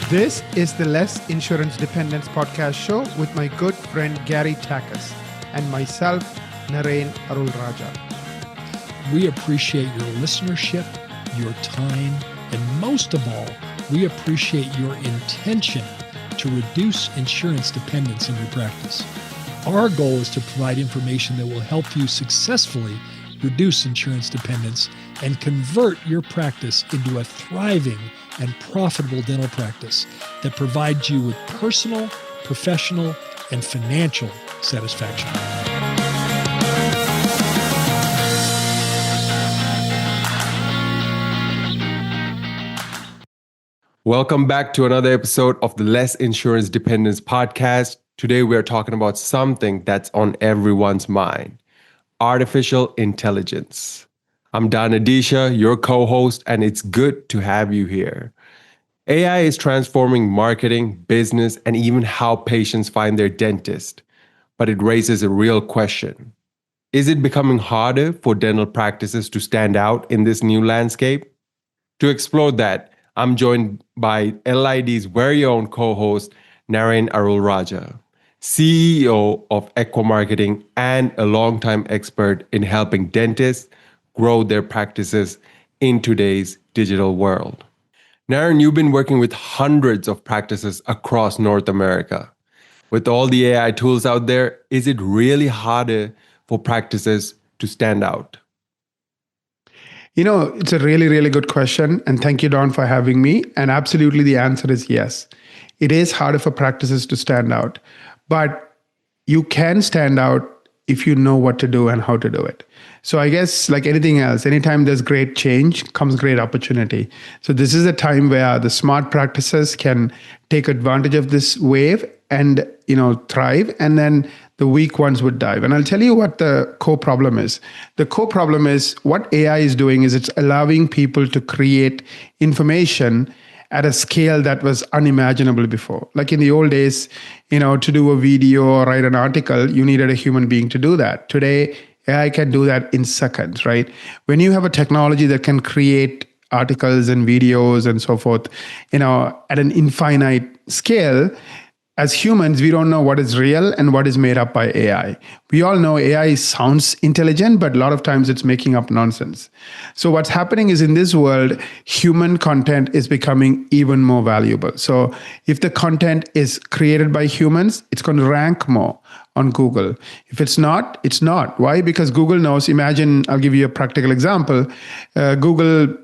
This is the Less Insurance Dependence podcast show with my good friend Gary Takacs and myself, Narain Arul Raja. We appreciate your listenership, your time, and most of all, we appreciate your intention to reduce insurance dependence in your practice. Our goal is to provide information that will help you successfully reduce insurance dependence and convert your practice into a thriving and profitable dental practice that provides you with personal, professional, and financial satisfaction. Welcome back to another episode of the Less Insurance Dependence podcast. Today we are talking about something that's on everyone's mind: artificial intelligence. I'm Dan Adisha, your co-host, and it's good to have you here. AI is transforming marketing, business, and even how patients find their dentist. But it raises a real question. Is it becoming harder for dental practices to stand out in this new landscape? To explore that, I'm joined by LID's very own co-host, Narain Arul Raja, CEO of Equa Marketing and a longtime expert in helping dentists grow their practices in today's digital world. Narain, you've been working with hundreds of practices across North America. With all the AI tools out there, is it really harder for practices to stand out? You know, it's a really, really good question. And thank you, Don, for having me. And absolutely the answer is yes. It is harder for practices to stand out. But you can stand out if you know what to do and how to do it. So I guess like anything else, anytime there's great change comes great opportunity. So this is a time where the smart practices can take advantage of this wave and, thrive. And then the weak ones would dive. And I'll tell you what the core problem is. The core problem is what AI is doing is it's allowing people to create information at a scale that was unimaginable before. Like in the old days, to do a video or write an article, you needed a human being to do that. Today, AI can do that in seconds, right? When you have a technology that can create articles and videos and so forth, at an infinite scale, as humans, we don't know what is real and what is made up by AI. We all know AI sounds intelligent, but a lot of times it's making up nonsense. So what's happening is in this world, human content is becoming even more valuable. So if the content is created by humans, it's going to rank more on Google. If it's not, it's not. Why? Because Google knows, imagine, I'll give you a practical example. Google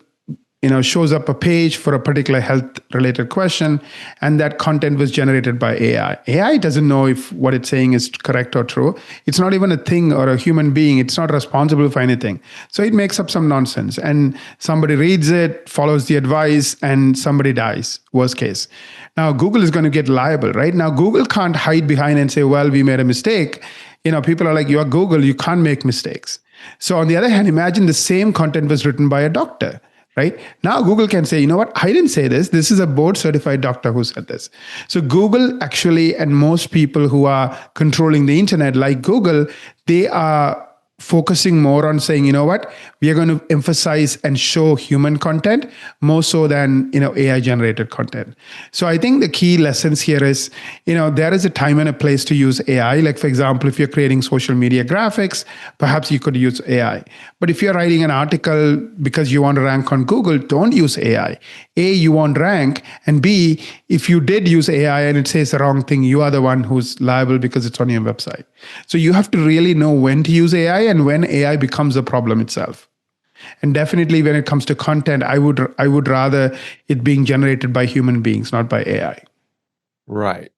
shows up a page for a particular health-related question, and that content was generated by AI. AI doesn't know if what it's saying is correct or true. It's not even a thing or a human being. It's not responsible for anything. So it makes up some nonsense, and somebody reads it, follows the advice, and somebody dies, worst case. Now, Google is going to get liable, right? Now, Google can't hide behind and say, well, we made a mistake. People are like, you're Google, you can't make mistakes. So on the other hand, imagine the same content was written by a doctor. Right? Now Google can say, you know what? I didn't say this. This is a board certified doctor who said this. So Google actually, and most people who are controlling the internet like Google, they are focusing more on saying, you know what? We are going to emphasize and show human content more so than, AI generated content. So I think the key lessons here is, there is a time and a place to use AI. Like, for example, if you're creating social media graphics, perhaps you could use AI. But if you're writing an article because you want to rank on Google, don't use AI. A, you won't rank. And B, if you did use AI and it says the wrong thing, you are the one who's liable because it's on your website. So you have to really know when to use AI and when AI becomes a problem itself. And definitely when it comes to content, I would rather it being generated by human beings, not by AI. Right.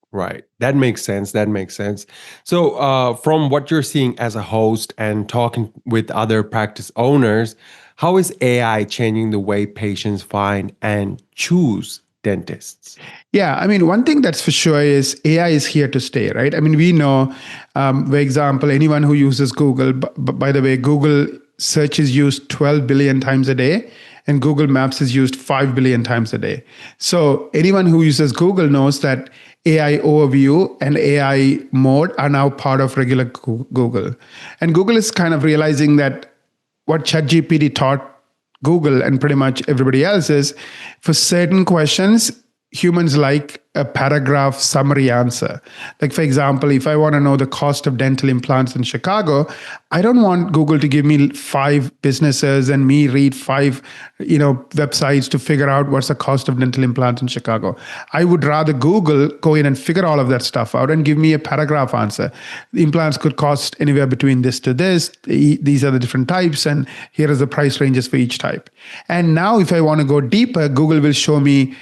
That makes sense. So from what you're seeing as a host and talking with other practice owners, how is AI changing the way patients find and choose dentists? Yeah, one thing that's for sure is AI is here to stay, right? We know, for example, anyone who uses Google, by the way, Google search is used 12 billion times a day, and Google Maps is used 5 billion times a day. So anyone who uses Google knows that AI overview and AI mode are now part of regular Google. And Google is kind of realizing that what ChatGPT taught Google and pretty much everybody else is for certain questions, humans like a paragraph summary answer. Like, for example, if I want to know the cost of dental implants in Chicago, I don't want Google to give me 5 businesses and me read 5 websites to figure out what's the cost of dental implants in Chicago. I would rather Google go in and figure all of that stuff out and give me a paragraph answer. The implants could cost anywhere between this to this. These are the different types, and here is the price ranges for each type. And now, if I want to go deeper, Google will show me,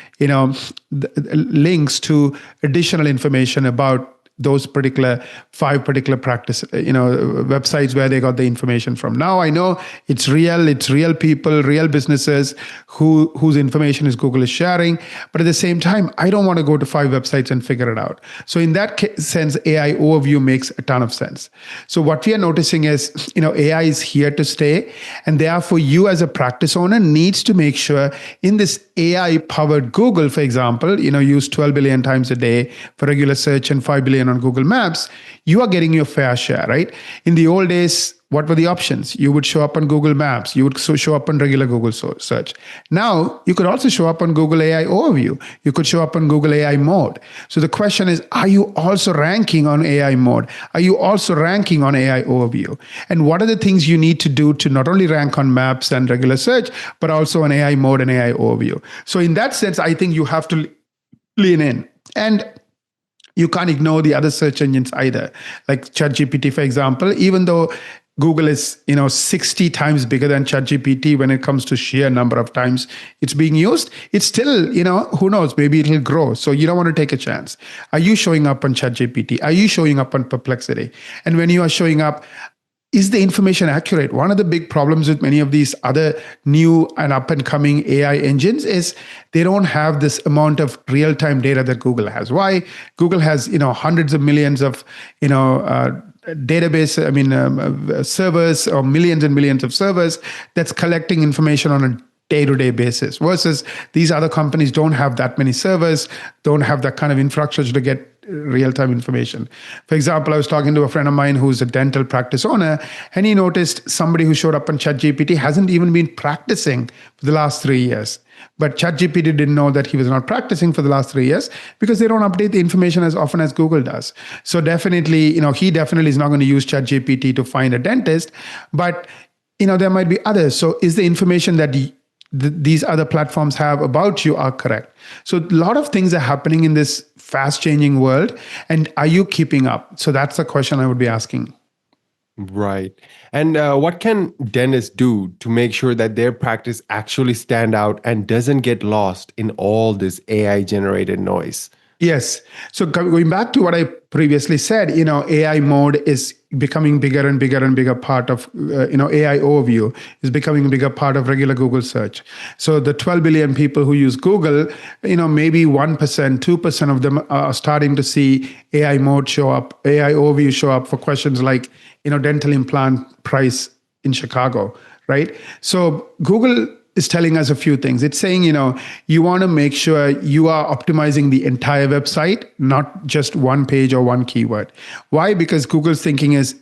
links to additional information about those 5 particular practice, websites where they got the information from. Now I know it's real people, real businesses whose information is Google is sharing. But at the same time, I don't want to go to 5 websites and figure it out. So in that sense, AI overview makes a ton of sense. So what we are noticing is, AI is here to stay, and therefore you as a practice owner needs to make sure in this AI powered Google, for example, use 12 billion times a day for regular search and 5 billion on Google Maps, you are getting your fair share, right? In the old days, what were the options? You would show up on Google Maps. You would show up on regular Google search. Now, you could also show up on Google AI Overview. You could show up on Google AI Mode. So the question is, are you also ranking on AI Mode? Are you also ranking on AI Overview? And what are the things you need to do to not only rank on Maps and regular search, but also on AI Mode and AI Overview? So in that sense, I think you have to lean in. And you can't ignore the other search engines either. Like ChatGPT, for example, even though Google is, 60 times bigger than ChatGPT when it comes to sheer number of times it's being used, it's still, who knows, maybe it'll grow. So you don't want to take a chance. Are you showing up on ChatGPT? Are you showing up on Perplexity? And when you are showing up, is the information accurate? One of the big problems with many of these other new and up and coming AI engines is they don't have this amount of real-time data that Google has. Why? Google has, hundreds of millions of, servers, or millions and millions of servers that's collecting information on a day-to-day basis, versus these other companies don't have that many servers, don't have that kind of infrastructure to get real-time information. For example, I was talking to a friend of mine who's a dental practice owner, and he noticed somebody who showed up on ChatGPT hasn't even been practicing for the last 3 years. But ChatGPT didn't know that he was not practicing for the last 3 years because they don't update the information as often as Google does. So definitely, he definitely is not going to use ChatGPT to find a dentist, but there might be others. So is the information that these other platforms have about you are correct? So a lot of things are happening in this fast changing world, and are you keeping up? So that's the question I would be asking. Right. And what can dentists do to make sure that their practice actually stand out and doesn't get lost in all this AI generated noise? Yes. So going back to what I previously said, AI mode is becoming bigger and bigger and bigger part of, AI overview is becoming a bigger part of regular Google search. So the 12 billion people who use Google, maybe 1%, 2% of them are starting to see AI mode show up, AI overview show up for questions like, dental implant price in Chicago, right? So Google is telling us a few things. It's saying, you want to make sure you are optimizing the entire website, not just one page or one keyword. Why? Because Google's thinking is,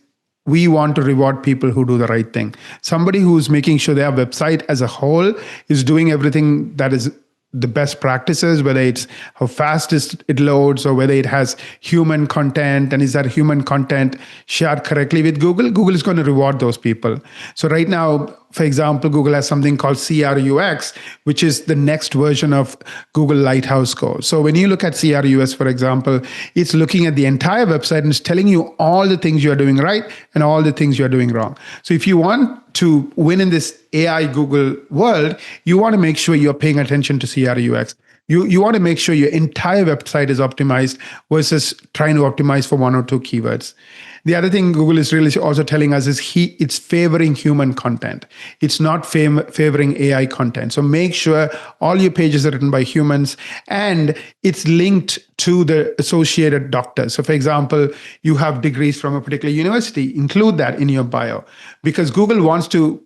we want to reward people who do the right thing. Somebody who's making sure their website as a whole is doing everything that is the best practices, whether it's how fast it loads or whether it has human content, and is that human content shared correctly with Google. Google is going to reward those people. So right now, for example, Google has something called CRUX, which is the next version of Google Lighthouse Score. So when you look at CRUX, for example, it's looking at the entire website and it's telling you all the things you're doing right and all the things you're doing wrong. So if you want to win in this AI Google world, you want to make sure you're paying attention to CRUX. You want to make sure your entire website is optimized versus trying to optimize for 1 or 2 keywords. The other thing Google is really also telling us is it's favoring human content. It's not favoring AI content. So make sure all your pages are written by humans and it's linked to the associated doctors. So for example, you have degrees from a particular university, include that in your bio, because Google wants to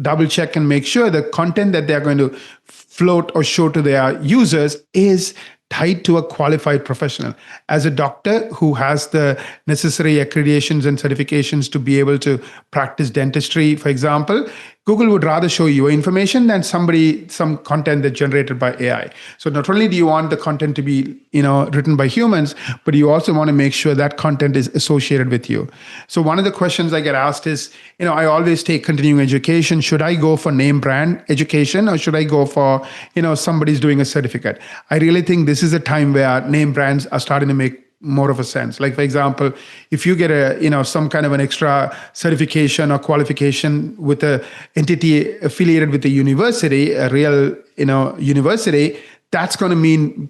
double check and make sure the content that they're going to float or show to their users is tied to a qualified professional. As a doctor who has the necessary accreditations and certifications to be able to practice dentistry, for example, Google would rather show your information than some content that's generated by AI. So not only do you want the content to be, written by humans, but you also want to make sure that content is associated with you. So one of the questions I get asked is, I always take continuing education. Should I go for name brand education, or should I go for, somebody's doing a certificate? I really think this is a time where name brands are starting to make more of a sense. Like, for example, if you get some kind of an extra certification or qualification with a entity affiliated with the university, a real university, that's going to mean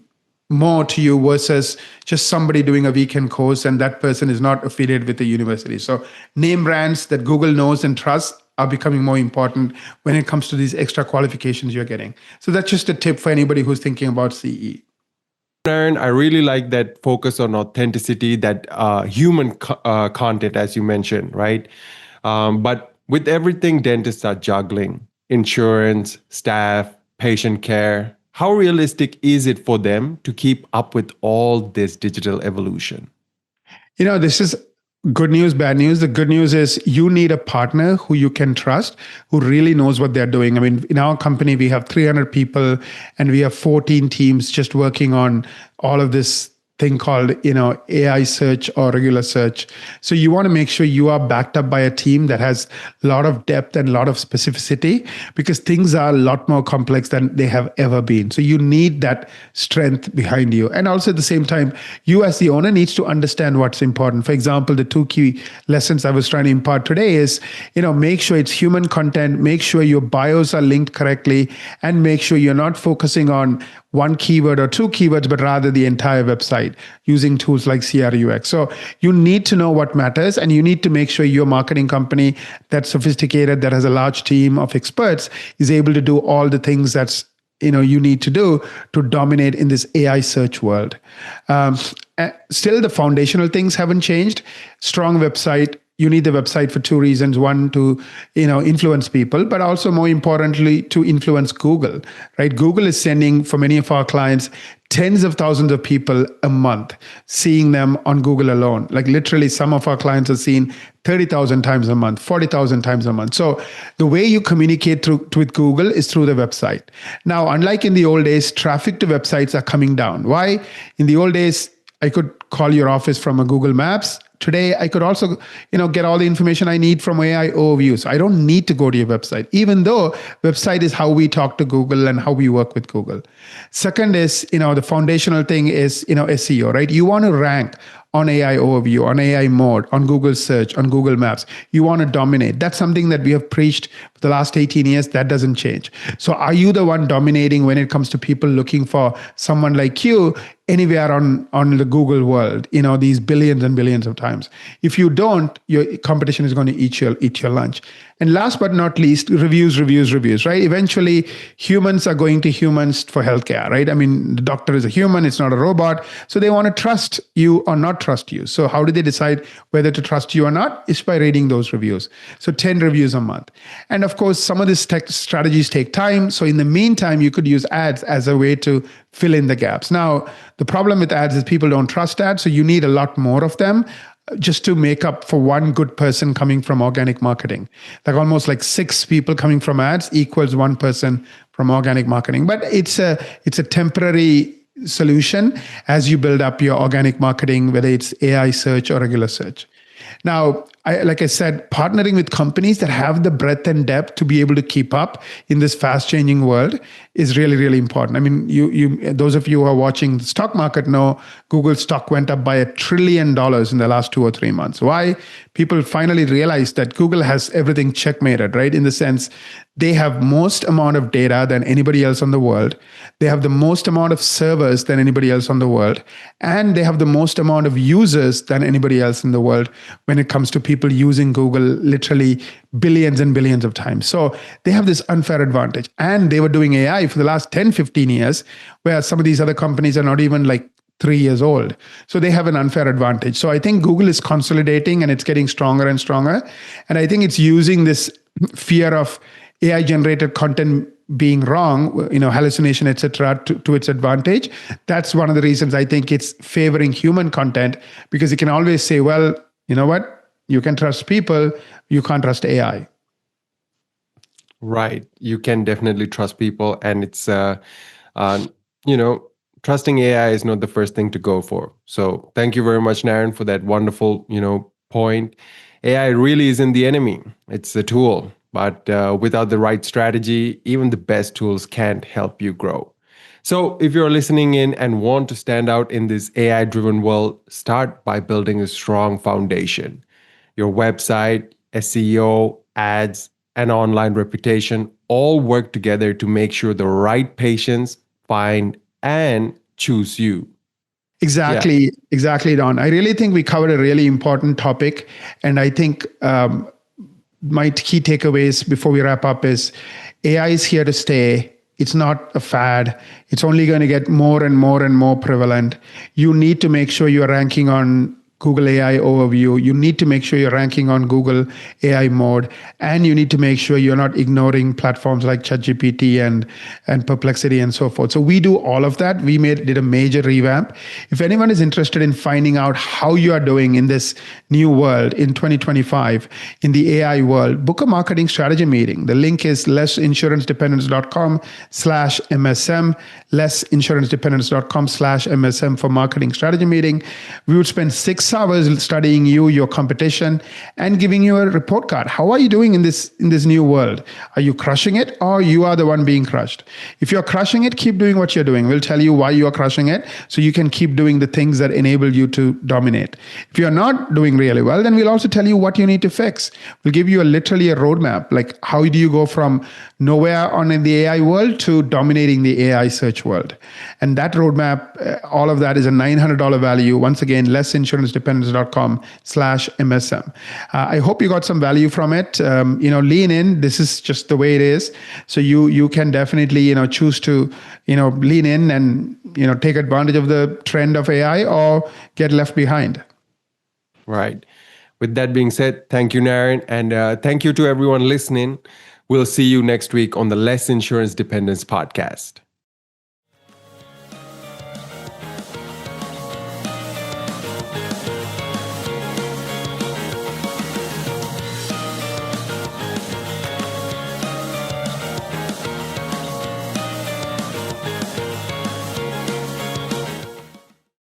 more to you versus just somebody doing a weekend course and that person is not affiliated with the university. So name brands that Google knows and trusts are becoming more important when it comes to these extra qualifications you're getting. So that's just a tip for anybody who's thinking about CE. Aaron, I really like that focus on authenticity, that human content, as you mentioned, right? But with everything dentists are juggling, insurance, staff, patient care, how realistic is it for them to keep up with all this digital evolution? This is good news, bad news. The good news is you need a partner who you can trust, who really knows what they're doing. I mean, in our company, we have 300 people and we have 14 teams just working on all of this thing called AI search or regular search. So you want to make sure you are backed up by a team that has a lot of depth and a lot of specificity, because things are a lot more complex than they have ever been. So you need that strength behind you. And also at the same time, you as the owner needs to understand what's important. For example, the two key lessons I was trying to impart today is, make sure it's human content, make sure your bios are linked correctly, and make sure you're not focusing on one keyword or two keywords, but rather the entire website using tools like CRUX. So you need to know what matters, and you need to make sure your marketing company that's sophisticated, that has a large team of experts, is able to do all the things that's you need to do to dominate in this AI search world. Still, the foundational things haven't changed. Strong website. You need the website for two reasons. One, to influence people, but also more importantly, to influence Google, right? Google is sending, for many of our clients, tens of thousands of people a month, seeing them on Google alone. Like literally, some of our clients are seen 30,000 times a month, 40,000 times a month. So the way you communicate with Google is through the website. Now, unlike in the old days, traffic to websites are coming down. Why? In the old days, I could call your office from a Google Maps. Today, I could also, get all the information I need from AI overview. So I don't need to go to your website, even though website is how we talk to Google and how we work with Google. Second is, the foundational thing is, SEO, right? You want to rank on AI overview, on AI mode, on Google search, on Google Maps. You want to dominate. That's something that we have preached for the last 18 years. That doesn't change. So are you the one dominating when it comes to people looking for someone like you anywhere on the Google world, these billions and billions of times? If you don't, your competition is going to eat your lunch. And last but not least, reviews, right? Eventually, humans are going to humans for healthcare, right? I mean, the doctor is a human, it's not a robot. So they want to trust you or not trust you. So how do they decide whether to trust you or not? It's by reading those reviews. So 10 reviews a month. And of course, some of these tech strategies take time. So in the meantime, you could use ads as a way to fill in the gaps. Now, the problem with ads is people don't trust ads. So you need a lot more of them just to make up for one good person coming from organic marketing. Like almost like 6 people coming from ads equals 1 person from organic marketing. But it's a temporary solution as you build up your organic marketing, whether it's AI search or regular search. Now, like I said, partnering with companies that have the breadth and depth to be able to keep up in this fast-changing world is really, really important. I mean, those of you who are watching the stock market know Google stock went up by $1 trillion in the last 2 or 3 months. Why? People finally realized that Google has everything checkmated, right? In the sense, they have most amount of data than anybody else on the world. They have the most amount of servers than anybody else on the world. And they have the most amount of users than anybody else in the world when it comes to people using Google literally billions and billions of times. So they have this unfair advantage. And they were doing AI for the last 10, 15 years, where some of these other companies are not even like 3 years old. So they have an unfair advantage. So I think Google is consolidating and it's getting stronger and stronger. And I think it's using this fear of AI generated content being wrong, hallucination, etc., to its advantage. That's one of the reasons I think it's favoring human content, because you can always say, well, you know what? You can trust people, you can't trust AI. Right. You can definitely trust people, and it's uh, you know, trusting AI is not the first thing to go for. So thank you very much, Naren, for that wonderful, point. AI really isn't the enemy; it's a tool. But without the right strategy, even the best tools can't help you grow. So if you're listening in and want to stand out in this AI-driven world, start by building a strong foundation. Your website, SEO, ads, and online reputation all work together to make sure the right patients find and choose you. Yeah. Exactly, Don. I really think we covered a really important topic, and I think my key takeaways before we wrap up is AI is here to stay. It's not a fad. It's only going to get more and more and more prevalent. You need to make sure you're ranking on Google AI overview. You need to make sure you're ranking on Google AI mode, and you need to make sure you're not ignoring platforms like ChatGPT and Perplexity and so forth. So we do all of that. We did a major revamp. If anyone is interested in finding out how you are doing in this new world in 2025 in the AI world, book a marketing strategy meeting. The link is lessinsurancedependence.com/MSM, lessinsurancedependence.com/MSM for marketing strategy meeting. We would spend 6 hours studying you, your competition, and giving you a report card. How are you doing in this new world? Are you crushing it, or you are the one being crushed? If you're crushing it, keep doing what you're doing. We'll tell you why you are crushing it, so you can keep doing the things that enable you to dominate. If you're not doing really well, then we'll also tell you what you need to fix. We'll give you literally a roadmap, like how do you go from nowhere on in the AI world to dominating the AI search world. And that roadmap, all of that is a $900 value. Once again, lessinsurancedependence.com/MSM. I hope you got some value from it. Lean in. This is just the way it is. So you can definitely, choose to, lean in and, take advantage of the trend of AI or get left behind. Right. With that being said, thank you, Naren. And thank you to everyone listening. We'll see you next week on the Less Insurance Dependence podcast.